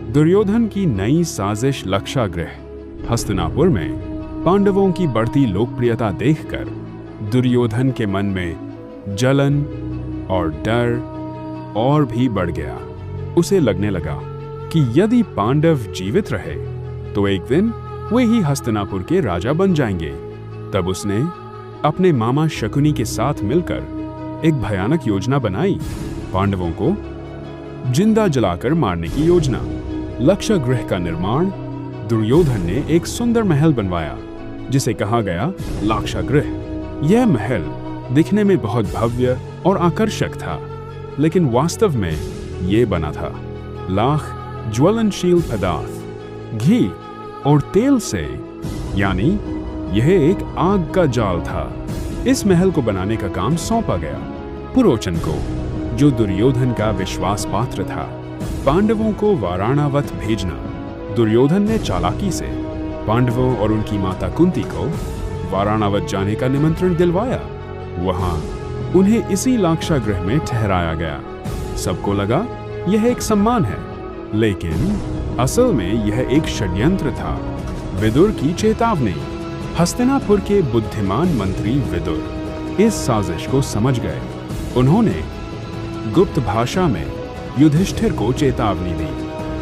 दुर्योधन की नई साजिश लक्षागृह। हस्तिनापुर में पांडवों की बढ़ती लोकप्रियता देखकर दुर्योधन के मन में जलन और डर और भी बढ़ गया। उसे लगने लगा कि यदि पांडव जीवित रहे तो एक दिन वे ही हस्तिनापुर के राजा बन जाएंगे। तब उसने अपने मामा शकुनी के साथ मिलकर एक भयानक योजना बनाई, पांडवों को जिंदा जलाकर मारने की योजना। लक्षागृह का निर्माण दुर्योधन ने एक सुंदर महल बनवाया जिसे कहा गया लाक्षागृह। यह महल दिखने में बहुत भव्य और आकर्षक था, लेकिन वास्तव में ये बना था लाख ज्वलनशील पदार्थ, घी और तेल से, यानी यह एक आग का जाल था। इस महल को बनाने का काम सौंपा गया पुरोचन को, जो दुर्योधन का विश्वास पात्र था। पांडवों को वाराणावत भेजना। दुर्योधन ने चालाकी से पांडवों और उनकी माता कुंती को वाराणावत जाने का निमंत्रण दिलवाया। वहां उन्हें इसी लाक्षागृह में ठहराया गया। सबको लगा यह एक सम्मान है, लेकिन असल में यह एक षड्यंत्र था। विदुर की चेतावनी। हस्तिनापुर के बुद्धिमान मंत्री विदुर इस साजिश को समझ गए। उन्होंने गुप्त भाषा में युधिष्ठिर को चेतावनी दी,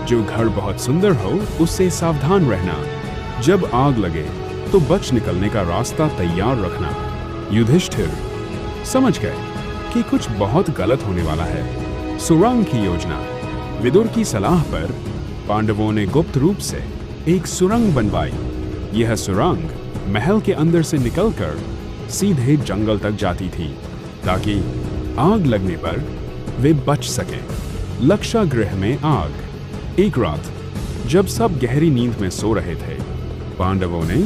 जो घर बहुत सुंदर हो उससे सावधान रहना, जब आग लगे तो बच निकलने का रास्ता तैयार रखना। युधिष्ठिर समझ गए कि कुछ बहुत गलत होने वाला है। सुरंग की योजना। विदुर की सलाह पर पांडवों ने गुप्त रूप से एक सुरंग बनवाई। यह सुरंग महल के अंदर से निकलकर सीधे जंगल तक जाती थी, ताकि आग लगने पर वे बच सकें। लक्षागृह में आग। एक रात जब सब गहरी नींद में सो रहे थे, पांडवों ने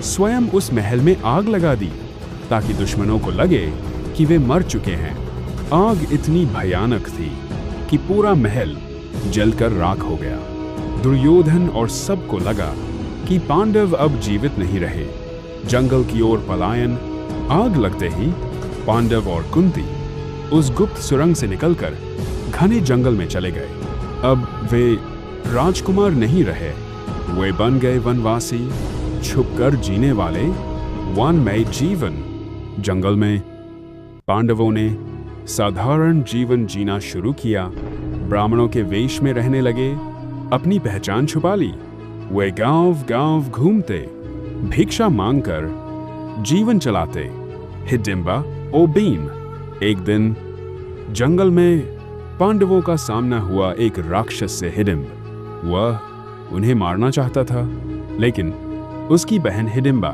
स्वयं उस महल में आग लगा दी, ताकि दुश्मनों को लगे कि वे मर चुके हैं। आग इतनी भयानक थी कि पूरा महल जलकर राख हो गया। दुर्योधन और सबको लगा कि पांडव अब जीवित नहीं रहे। जंगल की ओर पलायन। आग लगते ही पांडव और कुंती उस गुप्त सुरंग से निकलकर घने जंगल में चले गए। अब वे राजकुमार नहीं रहे, वे बन गए वनवासी, छुपकर जीने वाले वनमय जीवन। जंगल में पांडवों ने साधारण जीवन जीना शुरू किया। ब्राह्मणों के वेश में रहने लगे, अपनी पहचान छुपा ली। वे गांव-गांव घूमते, भिक्षा मांगकर जीवन चलाते। हिडिंबा और भीम। एक दिन जंगल में पांडवों का सामना हुआ एक राक्षस से। हिडिंब वह उन्हें मारना चाहता था, लेकिन उसकी बहन हिडिंबा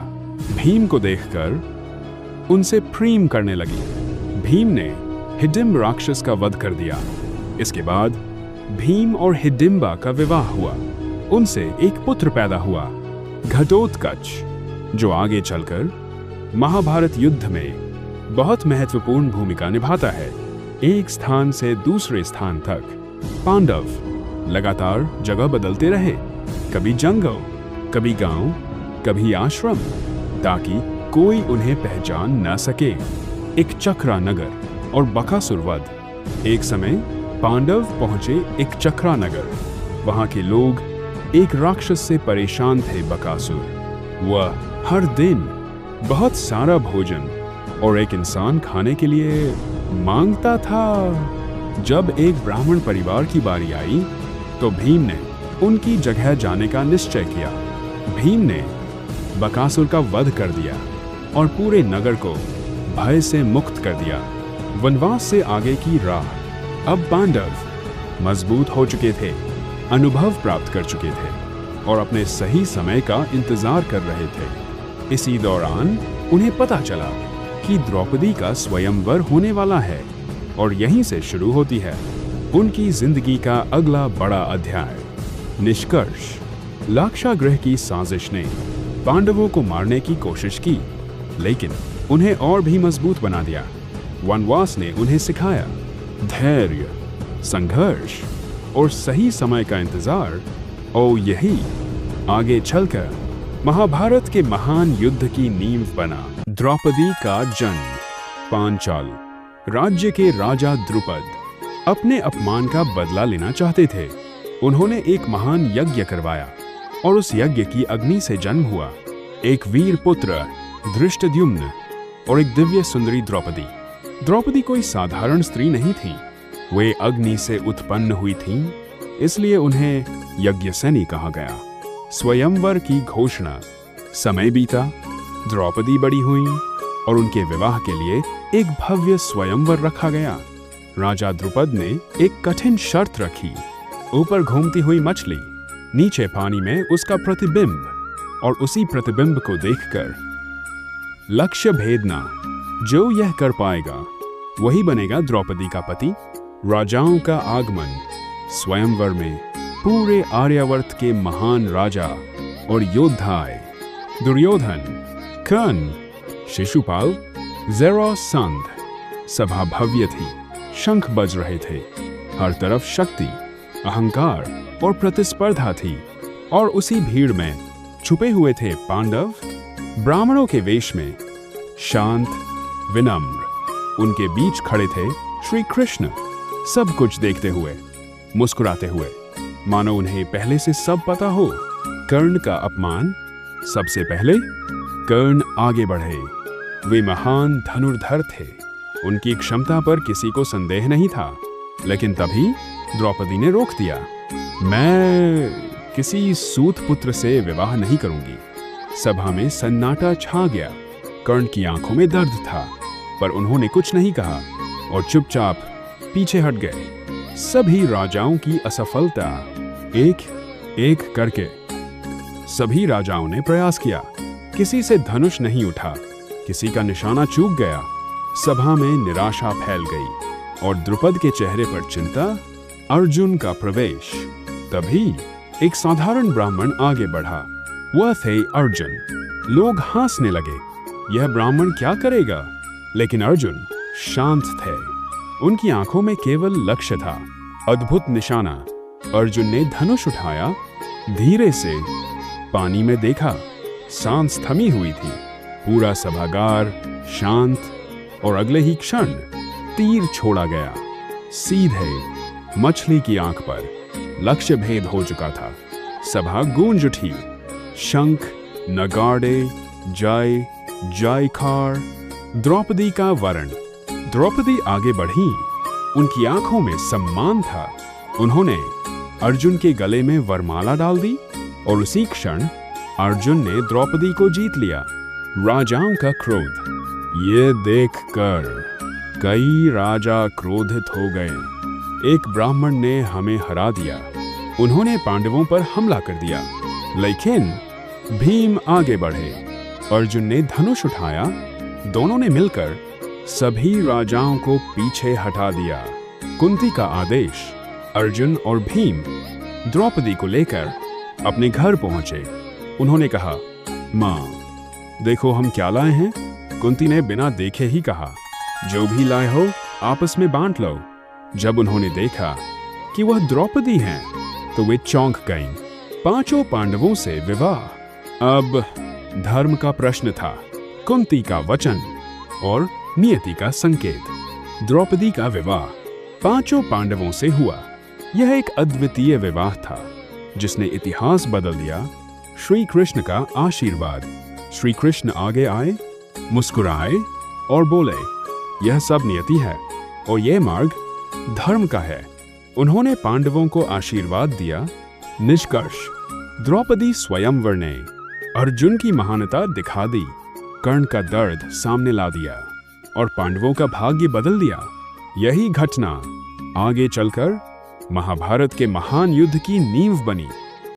भीम को देखकर उनसे प्रेम करने लगी। भीम ने हिडिंब राक्षस का वध कर दिया। इसके बाद भीम और हिडिंबा का विवाह हुआ। उनसे एक पुत्र पैदा हुआ, घटोत्कच, जो आगे चलकर महाभारत युद्ध में बहुत महत्वपूर्ण भूमिका निभाता है। एक स्थान से दूसरे स्थान तक पांडव लगातार जगह बदलते रहे, कभी जंगल, कभी गांव, कभी आश्रम, ताकि कोई उन्हें पहचान न सके। एक चक्रा नगर और बकासुर वध। एक समय पांडव पहुंचे एक चक्रा नगर। वहां के लोग एक राक्षस से परेशान थे, बकासुर। वह हर दिन बहुत सारा भोजन और एक इंसान खाने के लिए मांगता था। जब एक ब्राह्मण परिवार की बारी आई तो भीम ने उनकी जगह जाने का निश्चय किया। भीम ने बकासुर का वध कर दिया और पूरे नगर को भय से मुक्त कर दिया। वनवास से आगे की राह। अब पांडव मजबूत हो चुके थे, अनुभव प्राप्त कर चुके थे और अपने सही समय का इंतजार कर रहे थे। इसी दौरान उन्हें पता चला कि द्रौपदी का स्वयंवर होने वाला है और यहीं से शुरू होती है उनकी जिंदगी का अगला बड़ा अध्याय। निष्कर्ष। लाक्षागृह की साजिश ने पांडवों को मारने की कोशिश की, लेकिन उन्हें और भी मजबूत बना दिया। वनवास ने उन्हें सिखाया धैर्य, संघर्ष और सही समय का इंतजार, और यही आगे चलकर महाभारत के महान युद्ध की नींव बना। द्रौपदी का जन्म। पांचाल राज्य के राजा द्रुपद अपने अपमान का बदला लेना चाहते थे। उन्होंने एक महान यज्ञ करवाया और उस यज्ञ की अग्नि से जन्म हुआ एक वीर पुत्र धृष्टद्युम्न और एक दिव्य सुंदरी द्रौपदी। द्रौपदी कोई साधारण स्त्री नहीं थी, वे अग्नि से उत्पन्न हुई थीं, इसलिए उन्हें यज्ञसेनी कहा गया। स्वयंवर की घोषणा। समय बीता, द्रौपदी बड़ी हुई और उनके विवाह के लिए एक भव्य स्वयंवर रखा गया। राजा द्रुपद ने एक कठिन शर्त रखी। ऊपर घूमती हुई मछली, नीचे पानी में उसका प्रतिबिंब, और उसी प्रतिबिंब को देखकर लक्ष्य भेदना। जो यह कर पाएगा वही बनेगा द्रौपदी का पति। राजाओं का आगमन। स्वयंवर में पूरे आर्यावर्त के महान राजा और योद्धा आए। दुर्योधन, कर्ण, शिशुपाल, जरासंध। सभा भव्य थी, शंख बज रहे थे। हर तरफ शक्ति, अहंकार और प्रतिस्पर्धा थी। और उसी भीड़ में छुपे हुए थे पांडव, ब्राह्मणों के वेश में, शांत, विनम्र। उनके बीच खड़े थे श्री कृष्ण, सब कुछ देखते हुए, मुस्कुराते हुए, मानो उन्हें पहले से सब पता हो। कर्ण का अपमान। सबसे पहले कर्ण आगे बढ़े। वे महान धनुर्धर थे, उनकी क्षमता पर किसी को संदेह नहीं था। लेकिन तभी द्रौपदी ने रोक दिया। मैं किसी सूत पुत्र से विवाह नहीं करूंगी। सभा में सन्नाटा छा गया। कर्ण की आंखों में दर्द था, पर उन्होंने कुछ नहीं कहा और चुपचाप पीछे हट गए। सभी राजाओं की असफलता। एक एक करके सभी राजाओं ने प्रयास किया, किसी से धनुष नहीं उठा, किसी का निशाना चूक गया। सभा में निराशा फैल गई और द्रुपद के चेहरे पर चिंता। अर्जुन का प्रवेश। तभी एक साधारण ब्राह्मण आगे बढ़ा। वह थे अर्जुन। लोग हंसने लगे, यह ब्राह्मण क्या करेगा? लेकिन अर्जुन शांत थे। उनकी आंखों में केवल लक्ष्य था, अद्भुत निशाना। अर्जुन ने धनुष उठाया, धीरे से पानी में देखा। सांस थमी हुई थी। पूरा सभागार शांत और अगले ही क्षण तीर छोड़ा गया, सीधे मछली की आंख पर। लक्ष्य भेद हो चुका था। सभा गूंज उठी। शंख, नगाड़े, जय जयकार। द्रौपदी का वरण। द्रौपदी आगे बढ़ी। उनकी आंखों में सम्मान था। उन्होंने अर्जुन के गले में वरमाला डाल दी और उसी क्षण अर्जुन ने द्रौपदी को जीत लिया। राजाओं का क्रोध। ये देखकर कई राजा क्रोधित हो गए। एक ब्राह्मण ने हमें हरा दिया। उन्होंने पांडवों पर हमला कर दिया। लेकिन भीम आगे बढ़े। अर्जुन ने धनुष उठाया। दोनों ने मिलकर सभी राजाओं को पीछे हटा दिया। कुंती का आदेश। अर्जुन और भीम द्रौपदी को लेकर अपने घर पहुंचे। उन्होंने कहा, माँ, देखो हम क्या लाए हैं। कुंती ने बिना देखे ही कहा, जो भी लाए हो आपस में बांट लो। जब उन्होंने देखा कि वह द्रौपदी हैं, तो वे चौंक गईं। पांचों पांडवों से विवाह अब धर्म का प्रश्न था, कुंती का वचन और नियति का संकेत। द्रौपदी का विवाह पांचों पांडवों से हुआ। यह एक अद्वितीय विवाह था जिसने इतिहास बदल दिया। श्री कृष्ण का आशीर्वाद। श्री कृष्ण आगे आए, मुस्कुराए और बोले, यह सब नियति है और यह मार्ग धर्म का है। उन्होंने पांडवों को आशीर्वाद दिया। निष्कर्ष, द्रौपदी स्वयंवर ने अर्जुन की महानता दिखा दी, कर्ण का दर्द सामने ला दिया और पांडवों का भाग्य बदल दिया। यही घटना आगे चलकर महाभारत के महान युद्ध की नींव बनी।